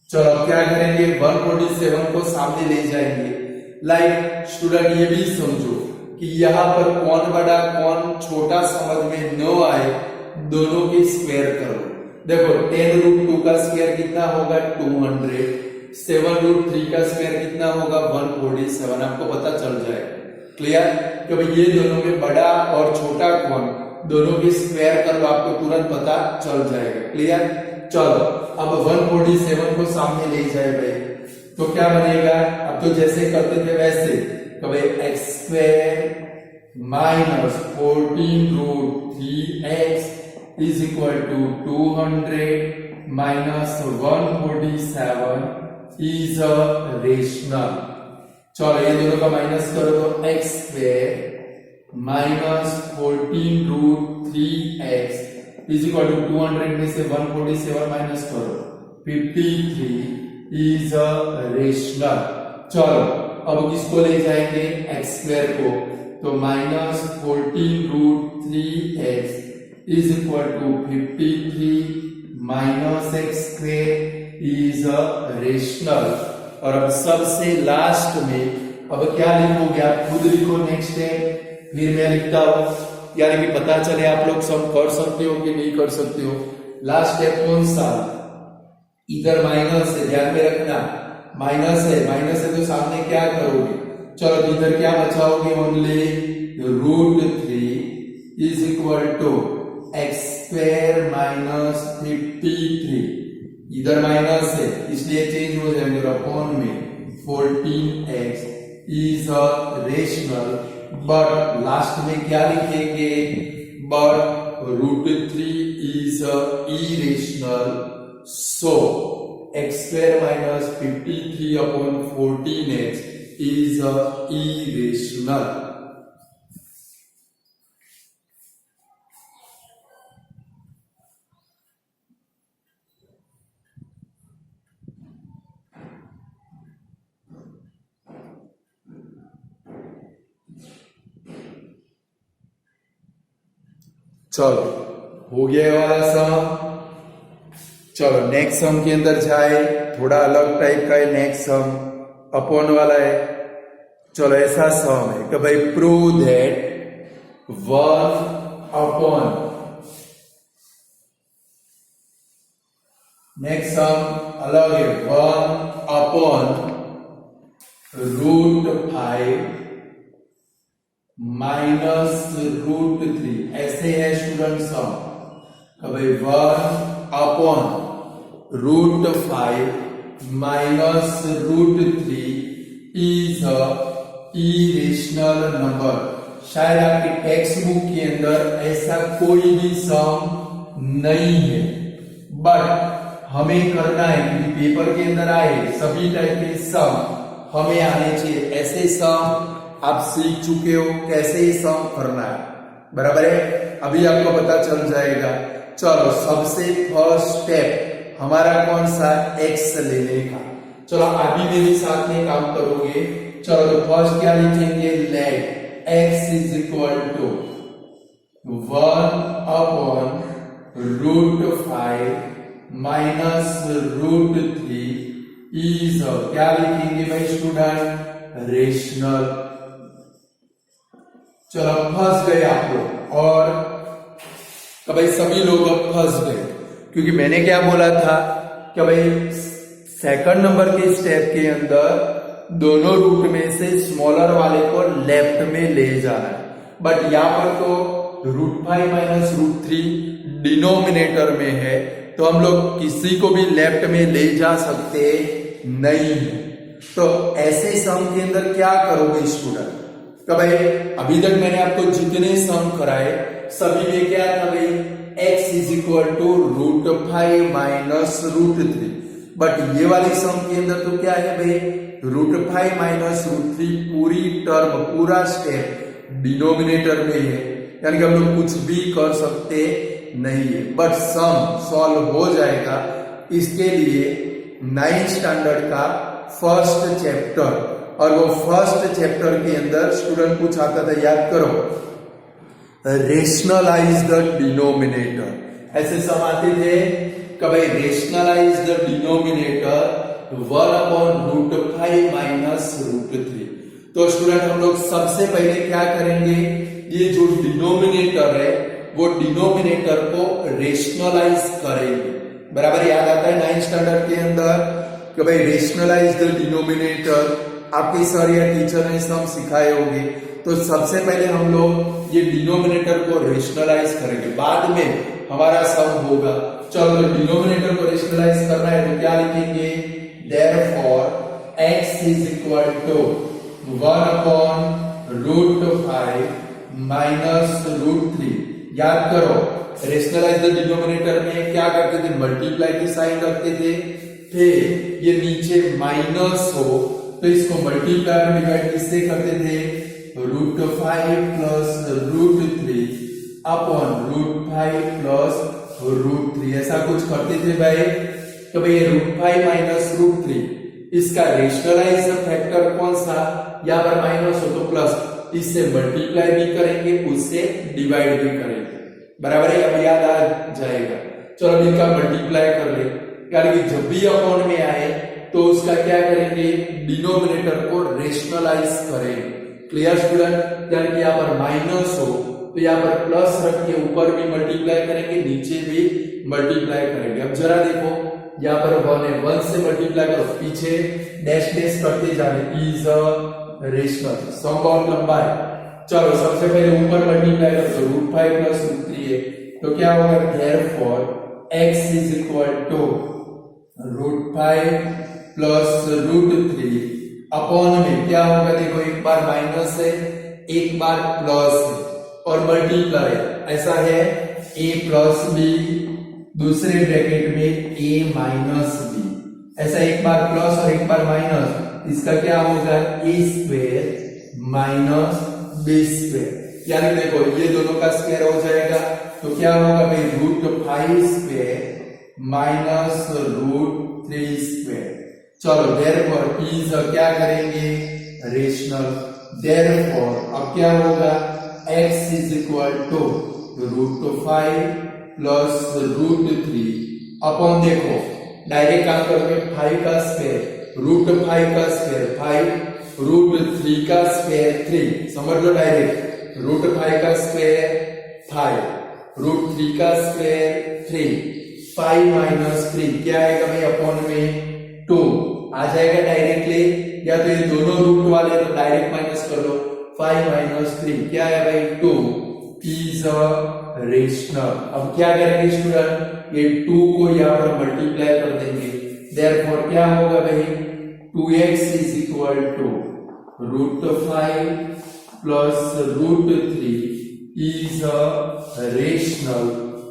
चलो क्या करेंगे? 147 को सामने ले जाएंगे। लाइक स्टूडेंट ये भी समझो कि यहाँ पर कौन बड़ा कौन छोटा समझ में न आए, दोनों के स्क्वायर करो। देखो 10√2 का स्क्वायर कितना होगा? 200। 7√3 का स्क्वायर कितना होगा? 147। आपको पता चल जाएगा। क्लियर? कि भाई ये दोनों में बड़ा और छोटा कौन, दोनों के स्क्वायर कर लो, आपको तुरंत पता चल जाएगा। क्लियर? चलो अब 147 को सामने ले जाए भाई तो क्या बनेगा? अब तो जैसे करते थे वैसे, तो भाई x² minus 14√3x is equal to 200 minus 147 is a rational. चलो ये दोनों का माइनस करो तो x² minus 14√3x is equal to 200 में से 147 माइनस करो 53 इज अ रेशनल। चलो अब किसको ले जाएंगे? x² को, तो minus 14√3x is equal to 53 minus x² is a rational. और अब सबसे लास्ट में अब क्या लिखोगे? आप खुद लिखो नेक्स्ट स्टेप, फिर मैं लिखता हूं, यानी कि पता चले आप लोग सम कर सकते हो कि नहीं कर सकते हो। लास्ट स्टेप कौन सा? इधर माइनस है, ध्यान में रखना, माइनस है तो सामने क्या करोगे? चलो इधर क्या बचाओगे? Only √3 is equal to x² minus 53। इधर माइनस है इसलिए चेंज हो जाएंगे अपॉन में 14x is a rational. But last में क्या लिखेंगे? But √3 is a irrational. So x² minus 53 upon 14x is a irrational. चलो हो गया ये वाला सम। चलो नेक्स्ट सम के अंदर जाए, थोड़ा अलग टाइप का है नेक्स्ट सम, अपॉन वाला है। चलो ऐसा सम है कि भाई prove that 1 upon next sum अलग है, 1 अपॉन √5 माइनस √3, ऐसे है स्टूडेंट सम। भाई 1 upon √5 minus √3 is a irrational number. शायद आपके टेक्स्ट बुक के अंदर ऐसा कोई भी सम नहीं है, बट हमें करना है क्योंकि पेपर के अंदर आए सभी टाइप के सम हमें आने चाहिए। ऐसे सम आप सीख चुके हो कैसे ही सम करना है, बराबर है। अभी आपको पता चल जाएगा। चलो सबसे फर्स्ट स्टेप हमारा कौन सा, x लेने का। चलो अभी मेरे साथ में काम करोगे। चलो तो फर्स्ट क्या लिखेंगे, let x is equal to 1 upon √5 minus √3 is क्या लिखेंगे भाई स्टूडेंट, रेशनल। चलो फंस गए आप लोग, और तो भाई सभी लोग अब फंस गए क्योंकि मैंने क्या बोला था कि भाई सेकंड नंबर के स्टेप के अंदर दोनों रूट में से स्मॉलर वाले को लेफ्ट में ले जाना है, बट यहां पर तो √5 माइनस √3 डिनोमिनेटर में है, तो हम लोग किसी को भी लेफ्ट में ले जा सकते नहीं है। तो ऐसे सम के अंदर क्या करोगे स्टूडेंट, तो भाई अभी तक मैंने आपको जितने सम कराए सभी में क्या था भाई, x is equal to √5 minus √3, but ये वाली सम के अंदर तो क्या है भाई, √5 माइनस √3 पूरी टर्म पूरा स्टेप डिनोमिनेटर में है, यानी कि हम लोग कुछ भी कर सकते नहीं है, बट सम सॉल्व हो जाएगा। इसके लिए 9th स्टैंडर्ड का फर्स्ट चैप्टर, और वो फर्स्ट चैप्टर के अंदर स्टूडेंट कुछ आता था, याद करो, रेशनलाइज द डिनोमिनेटर। ऐसे सम आते थे कि भाई rationalise the denominator 1 upon √5 minus √3। तो स्टूडेंट हम लोग सबसे पहले क्या करेंगे, ये जो डिनोमिनेटर है वो डिनोमिनेटर को रेशनलाइज करेंगे। बराबर याद आता है 9th स्टैंडर्ड के अंदर कि भाई रेशनलाइज द डिनोमिनेटर आपके सर या टीचर ने सम सिखाए होंगे। तो सबसे पहले हम लोग ये डिनोमिनेटर को रेशनलाइज करेंगे, बाद में हमारा सम होगा। चलो डिनोमिनेटर को रेशनलाइज करना है तो क्या लिखेंगे, therefore x is equal to 1 upon √5 minus √3। याद करो रेशनलाइज द डिनोमिनेटर में क्या करते थे, मल्टीप्लाई की साइन रखते थे, फिर ये नीचे माइनस हो तो इसको मल्टीप्लाई में डिवाइड किससे करते थे, √5 प्लस √3 अपॉन √5 प्लस √3, ऐसा कुछ करते थे भाई। तो भाई √5 माइनस √3 इसका रेशनलाइज फैक्टर कौन सा, यहाँ पर माइनस हो तो प्लस, इससे मल्टीप्लाई भी करेंगे उससे डिवाइड भी करेंगे, बराबर है, अब याद आ जाएगा। चलो इनका मल्टीप्लाई कर ले, यानी कि जब भी अपॉन में आए तो उसका क्या करेंगे, डिनोमिनेटर को रेशनलाइज करेंगे। क्लियर स्टूडेंट, यानी कि यहाँ पर माइनस हो तो यहाँ पर प्लस रख के ऊपर भी मल्टीप्लाई करेंगे, नीचे भी मल्टीप्लाई करेंगे। अब जरा देखो यहाँ पर 1 है, 1 से मल्टीप्लाई करो, पीछे डैश डैश करते जाने, is a rational, sum bound लंबा है। चलो सबसे पहले ऊपर मल्टीप्लाई करो तो √5 प्लस √3 है, तो क्या होगा, therefore x is equal to √5 plus √3 upon में क्या होगा, देखो एक बार माइनस है एक बार प्लस है और मल्टीप्लाई, ऐसा है a प्लस b दूसरे ब्रैकेट में a माइनस b, ऐसा एक बार प्लस और एक बार माइनस, इसका क्या होगा, a square minus b square, यानी देखो ये दोनों का स्क्वायर हो जाएगा तो क्या होगा भाई, √5 स्क्वायर माइनस √3 स्क्वायर। चलो देयरफॉर इज क्या करेंगे, रेशनल। देयरफॉर अब क्या होगा, x is equal to √5 plus √3 upon, देखो डायरेक्ट काम करोगे 5 का स्क्वायर, √5 का स्क्वायर 5, √3 का स्क्वायर 3, समझ लो डायरेक्ट, √5 का स्क्वायर 5, √3 का स्क्वायर 3, 5 माइनस 3 क्या आएगा भाई अपॉन में 2 आ जाएगा डायरेक्टली, या तो ये दोनों रूट वाले तो डायरेक्ट माइनस कर लो। 5 माइनस 3 क्या है भाई 2 इज अ रेशनल। अब क्या करेंगे स्टूडेंट, ये 2 को यहाँ पर मल्टीप्लाई कर देंगे, देयरफॉर क्या होगा भाई 2x is equal to √5 plus √3 is a rational.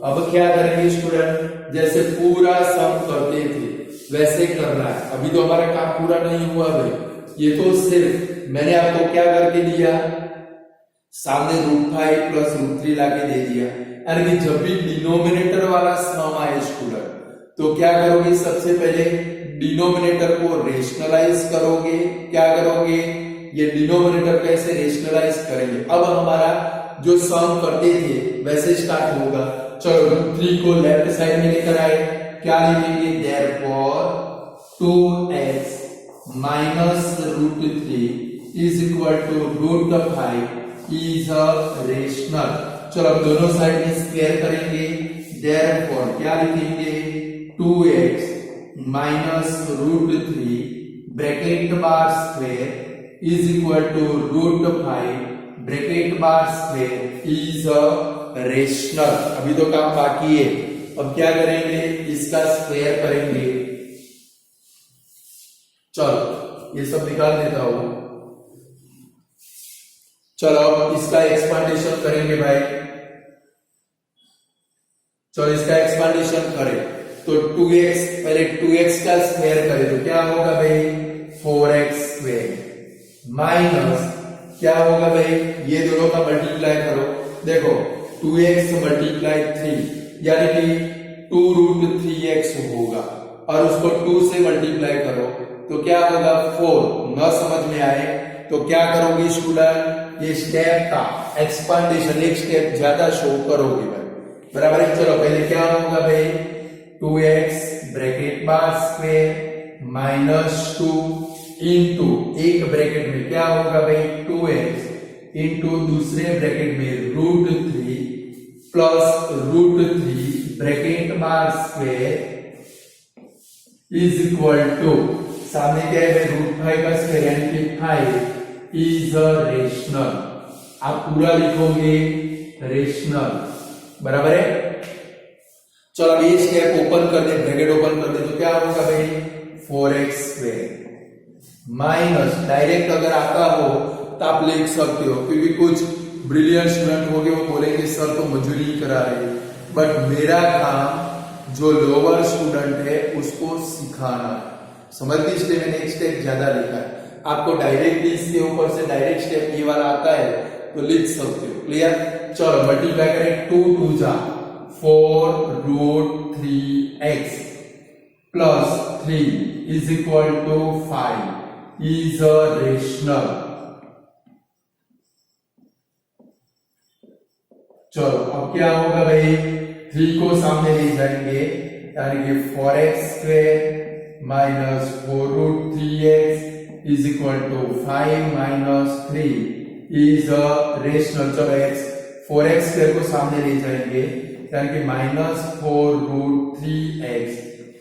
अब क्या करेंगे स्टूडेंट, जैसे पूरा सम करते थे वैसे करना है। अभी तो हमारा काम पूरा नहीं हुआ भाई, ये तो सिर्फ मैंने आपको क्या करके दिया, सामने √5 प्लस √3 लाके दे दिया। यानी कि जब भी डिनोमिनेटर वाला सम आए स्टूडेंट तो क्या करोगे, सबसे पहले डिनोमिनेटर को रेशनलाइज करोगे। क्या करोगे, ये डिनोमिनेटर कैसे रेशनलाइज करेंगे। अब हमारा जो सम करते थे वैसे स्टार्ट होगा। चलो √3 को लेफ्ट साइड में लेकर आए, क्या लिखेंगे, therefore 2x minus √3 is equal to √5 is a rational. चलो अब दोनों साइड में स्क्वायर करेंगे, देयरफॉर क्या लिखेंगे 2x minus √3 bracket bar square is equal to √5 bracket bar square is a rational. अभी तो काम बाकी है, अब क्या करेंगे, इसका स्क्वायर करेंगे। चलो ये सब निकाल देता हूं। चलो अब इसका एक्सपांडेशन करेंगे भाई। चलो इसका एक्सपांडेशन करें तो 2x, पहले 2x का स्क्वायर करें तो क्या होगा भाई 4x स्क्वायर माइनस क्या होगा भाई, ये दोनों का मल्टीप्लाई करो, देखो 2x मल्टीप्लाई 3 यानी कि 2√3x होगा, और उसको 2 से मल्टीप्लाई करो तो क्या होगा 4। न समझ में आए तो क्या करोगे स्टूडेंट, ये स्टेप का एक्सपांडेशन एक स्टेप ज्यादा शो करोगे भाई, बराबर है। चलो पहले क्या होगा भाई 2x bracket bar square minus 2 into एक ब्रैकेट में क्या होगा भाई 2x इंटू दूसरे ब्रैकेट में √3 plus √3 bracket bar square is equal to, सामने क्या है भाई √5 का स्क्वायर यानी कि 5 इज अ रेशनल। आप पूरा लिखोगे रेशनल, बराबर है। चलो अब ये स्टेप ओपन कर दे, ब्रैकेट ओपन कर दे तो क्या होगा भाई 4x स्क्वायर माइनस, डायरेक्ट अगर आता हो तो आप लिख सकते हो, क्योंकि कुछ ब्रिलियंट स्टूडेंट होंगे वो बोलेंगे सर तो मंजूरी ही करा रहे, बट मेरा काम जो लोअर स्टूडेंट है उसको सिखाना है। समझते इसलिए मैंने एक स्टेप ज्यादा लिखा है। आपको डायरेक्टली इसके ऊपर से डायरेक्ट स्टेप ये वाला आता है तो लिख सकते हो, क्लियर। चलो मल्टीप्लाई करें 2 2 जा 4√3x plus 3 is equal to 5 is a rational. चलो अब क्या होगा भाई 3 को सामने ले जाएंगे यानी कि 4x square minus 4√3x is equal to 5 minus 3 is a rational. चलो x 4x स्क्वायर को सामने ले जाएंगे यानी कि minus 4√3x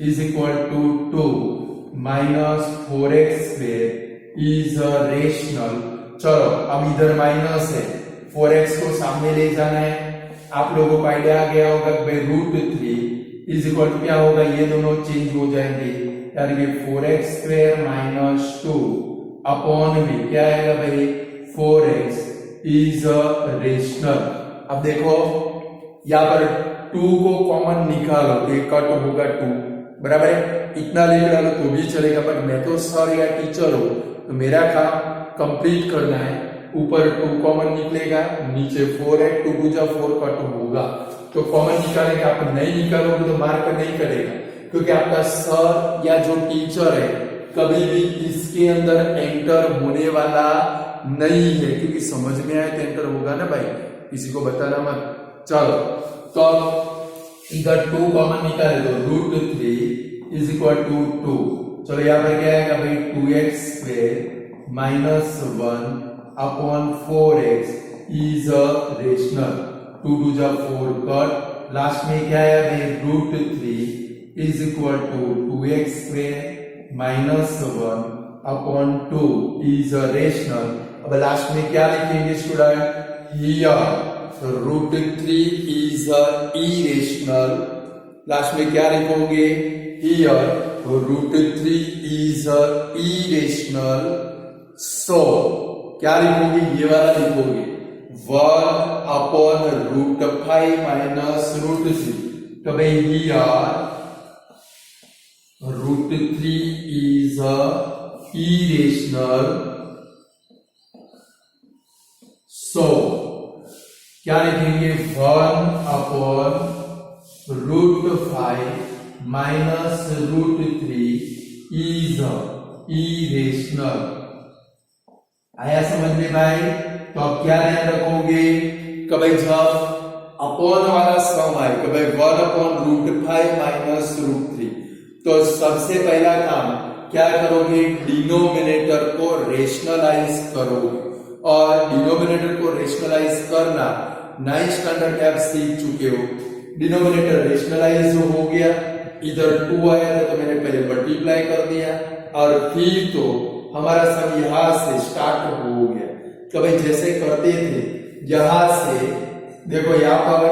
is equal to 2 minus 4x square is a rational. चलो अब इधर माइनस है, 4x को सामने ले जाना है। आप लोगों को आइडिया आ गया होगा भाई √3 इज इक्वल टू क्या होगा, ये दोनों चेंज हो जाएंगे यानी कि 4x स्क्वायर माइनस 2 अपॉन में क्या आएगा भाई 4x इज अ रेशनल। अब देखो यहाँ पर 2 को कॉमन निकालो तो ये कट होगा 2, बराबर है। इतना ले डालो तो भी चलेगा, पर मैं तो सर या टीचर हूं तो मेरा काम कंप्लीट करना है। ऊपर 2 कॉमन निकलेगा, नीचे 4 है, 2 2 जा 4 कट होगा तो कॉमन निकालेगा। आप नहीं निकालोगे तो मार्क नहीं करेगा, क्योंकि आपका सर या जो टीचर है कभी भी इसके अंदर एंटर होने वाला नहीं है, क्योंकि समझ में आए तो एंटर होगा ना भाई, किसी को बताना मत। चलो तो इधर 2 कॉमन निकाले तो √3 इज इक्वल टू 2। चलो यहाँ पर क्या आएगा भाई 2x square minus 1 upon 4x is a rational. 2 2 जा 4 कट लास्ट में क्या आया भाई, √3 is equal to 2x square minus 1/2 is a rational. अब लास्ट में क्या लिखेंगे student, here √3 is a irrational. Last में क्या लिखोगे, here √3 is a irrational. So क्या लिखोगे, ये वाला लिखोगे 1/√5 माइनस √3। तो भाई here √3 is a irrational, so क्या लिखेंगे 1/√5 माइनस √3 is a irrational। आया समझ में भाई? तो अब क्या ध्यान रखोगे कि भाई जब अपॉन वाला सम आए कि भाई 1/√5 माइनस √3, तो सबसे पहला काम क्या करोगे, डिनोमिनेटर को रेशनलाइज करोगे। और डिनोमिनेटर को रेशनलाइज करना 9th स्टैंडर्ड में आप सीख चुके हो। डिनोमिनेटर रेशनलाइज हो गया, इधर 2 आया था तो मैंने पहले मल्टीप्लाई कर दिया और फिर तो हमारा सब यहां से स्टार्ट हो गया। तो भाई जैसे करते थे यहां से, देखो यहाँ पर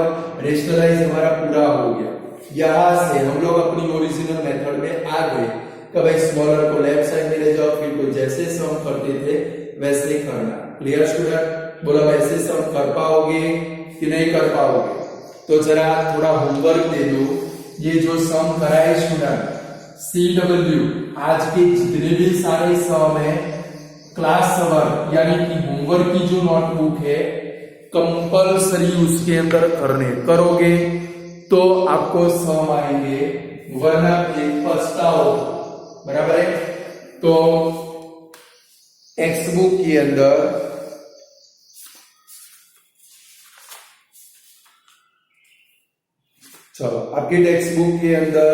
रेशनलाइज हमारा पूरा हो गया, यहां से हम लोग अपनी ओरिजिनल मेथड में आ गए। कभी स्मॉलर को लेफ्ट साइड में ले जाओ, फिर को जैसे सम करते थे वैसे करना। Clear student? बोला वैसे सम कर पाओगे कि नहीं कर पाओगे? तो जरा थोड़ा होमवर्क दे दो। ये जो सम कराए स्टूडेंट CW, आज के जितने भी सारे सम है क्लास 7 यानी कि होमवर्क की जो नोटबुक है कंपलसरी उसके अंदर करोगे तो आपको सम आएंगे, वरना फिर पछताओ। बराबर है? तो टेक्स्ट बुक के अंदर चलो आपकी टेक्स्ट बुक के अंदर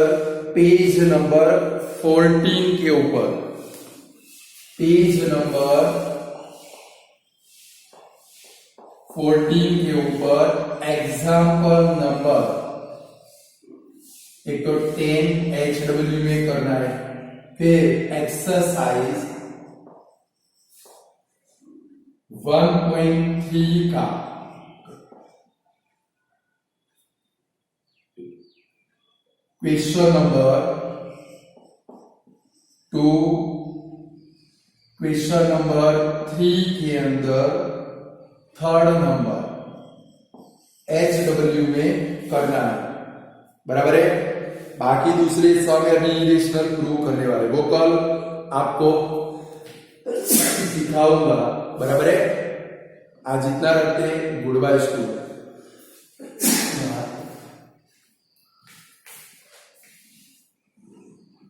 पेज नंबर 14 के ऊपर, पेज नंबर 14 के ऊपर एग्जाम्पल नंबर, एक तो 10 HW में करना है, फिर एक्सरसाइज 1.3 का क्वेश्चन नंबर 2, क्वेश्चन नंबर 3 के अंदर 3rd नंबर HW में करना है। बराबर है? बाकी दूसरे सम अभी इरेशनल प्रूव करने वाले वो कल आपको सिखाऊंगा। बराबर है? आज इतना रखते हैं। Good bye student.